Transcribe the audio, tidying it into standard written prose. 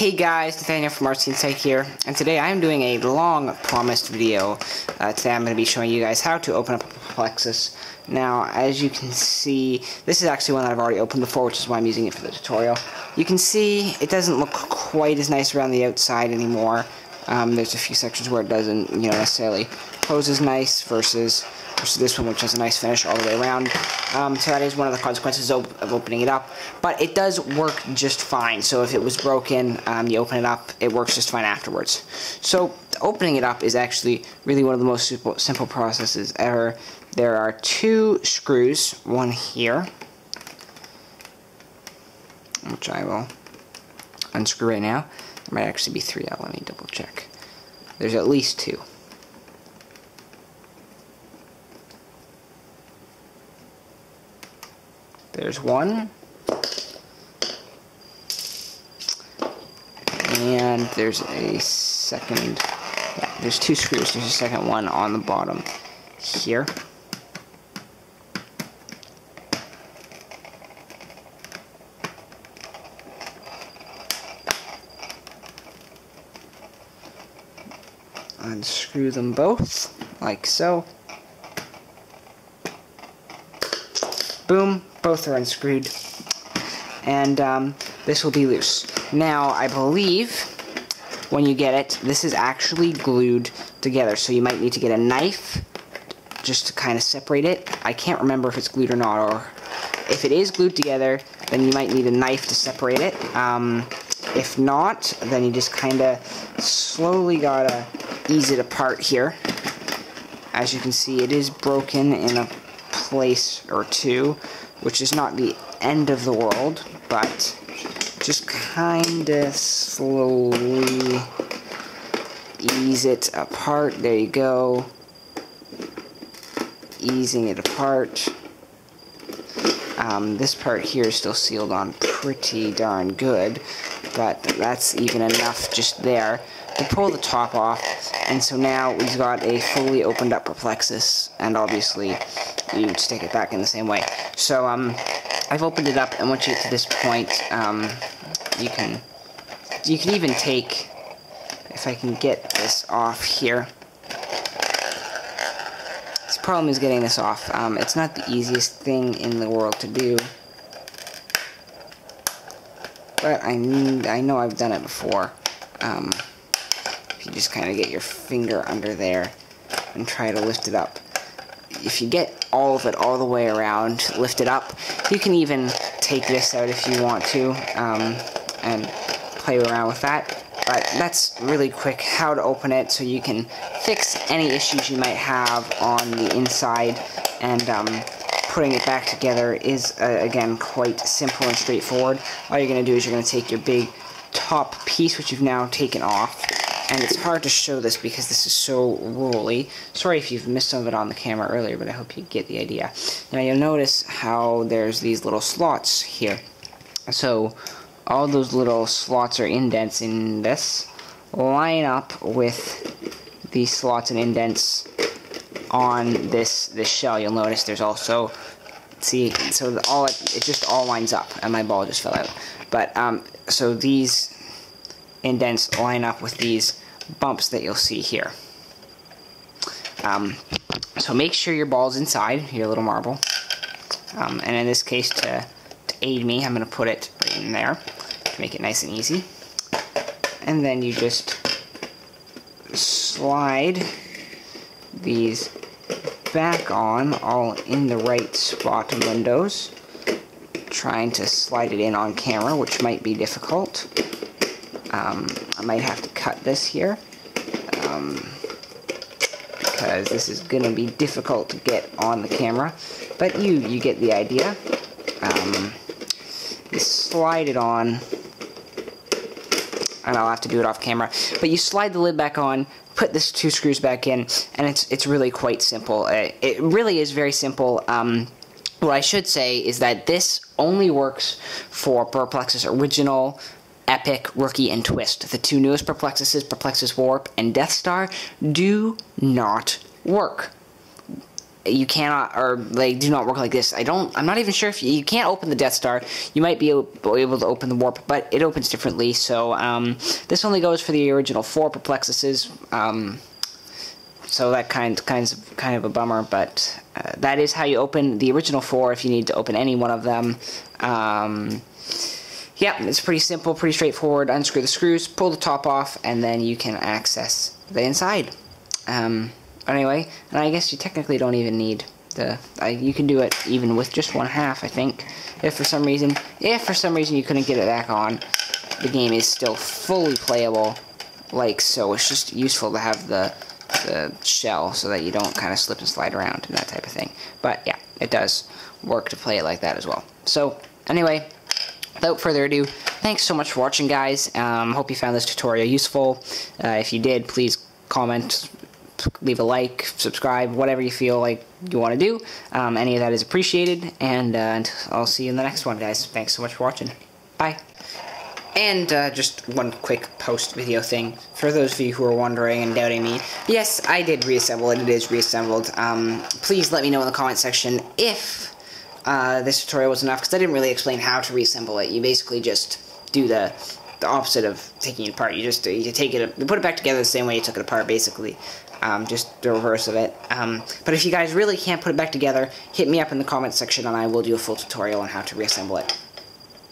Hey guys, Nathaniel from RCInsight here, and today I'm doing a long-promised video. Today I'm going to be showing you guys how to open up a Perplexus. Now, as you can see, this is actually one that I've already opened before, which is why I'm using it for the tutorial. You can see it doesn't look quite as nice around the outside anymore. There's a few sections where it doesn't, necessarily close as nice versus this one, which has a nice finish all the way around. So that is one of the consequences of opening it up. But it does work just fine. So if it was broken, you open it up, it works just fine afterwards. So opening it up is actually really one of the most simple processes ever. There are two screws, one here, which I will unscrew right now. There might actually be three. Let me double check. There's at least two. There's one, and there's a second, there's two screws, there's a second one on the bottom here. Unscrew them both, like so. Boom, both are unscrewed, and this will be loose. Now, I believe when you get it, this is actually glued together, so you might need to get a knife just to kind of separate it. I can't remember if it's glued or not, or if it is glued together, then you might need a knife to separate it. If not, then you just kind of slowly gotta ease it apart here. As you can see, it is broken in a place or two, which is not the end of the world, but just kinda slowly ease it apart. There you go. Easing it apart. This part here is still sealed on pretty darn good, but that's even enough just there to pull the top off. And so now we've got a fully opened up Perplexus, and obviously you stick it back in the same way. So I've opened it up, and once you get to this point, you can even take, if I can get this off here. This problem is getting this off. It's not the easiest thing in the world to do, but I know I've done it before. If you just kind of get your finger under there and try to lift it up. If you get all of it all the way around, lift it up, you can even take this out if you want to, and play around with that. But that's really quick how to open it, so you can fix any issues you might have on the inside, and putting it back together is, again, quite simple and straightforward. All you're going to do is you're going to take your big top piece, which you've now taken off, and it's hard to show this because this is so rolly. Sorry if you've missed some of it on the camera earlier, but I hope you get the idea. Now you'll notice how there's these little slots here. So all those little slots or indents in this line up with these slots and indents on this shell. You'll notice there's also, see, so it just all lines up, and my ball just fell out. But so these indents line up with these bumps that you'll see here. So make sure your ball's inside, your little marble. And in this case, to aid me, I'm going to put it right in there to make it nice and easy. And then you just slide these back on, all in the right spot and windows. Trying to slide it in on camera, which might be difficult. I might have to cut this here, because this is going to be difficult to get on the camera, but you get the idea. You slide it on, and I'll have to do it off camera, but you slide the lid back on, put this two screws back in, and it's really quite simple. It really is very simple. What I should say is that this only works for Perplexus Original, Epic, Rookie, and Twist. The two newest Perplexuses, Perplexus Warp and Death Star, do not work. you cannot, or they do not work like this. I'm not even sure if you can't open the Death Star. You might be able to open the warp, but it opens differently. So this only goes for the original 4 Perplexuses. So that kind of a bummer, but that is how you open the original 4 if you need to open any one of them. Yeah, it's pretty simple, pretty straightforward. Unscrew the screws, pull the top off, and then you can access the inside. Anyway, and I guess you technically don't even need the... you can do it even with just 1/2, I think. If for some reason you couldn't get it back on, the game is still fully playable, like so. It's just useful to have the shell so that you don't kind of slip and slide around and that type of thing. But yeah, it does work to play it like that as well. So anyway, without further ado, thanks so much for watching, guys. Hope you found this tutorial useful. If you did, please comment, leave a like, subscribe, whatever you feel like you want to do. Any of that is appreciated, and I'll see you in the next one, guys. Thanks so much for watching. Bye. And just one quick post-video thing. For those of you who are wondering and doubting me, yes, I did reassemble it. It is reassembled. Please let me know in the comment section if this tutorial was enough, because I didn't really explain how to reassemble it. You basically just do the opposite of taking it apart. You take it, you put it back together the same way you took it apart, basically. Just the reverse of it. But if you guys really can't put it back together, hit me up in the comment section and I will do a full tutorial on how to reassemble it.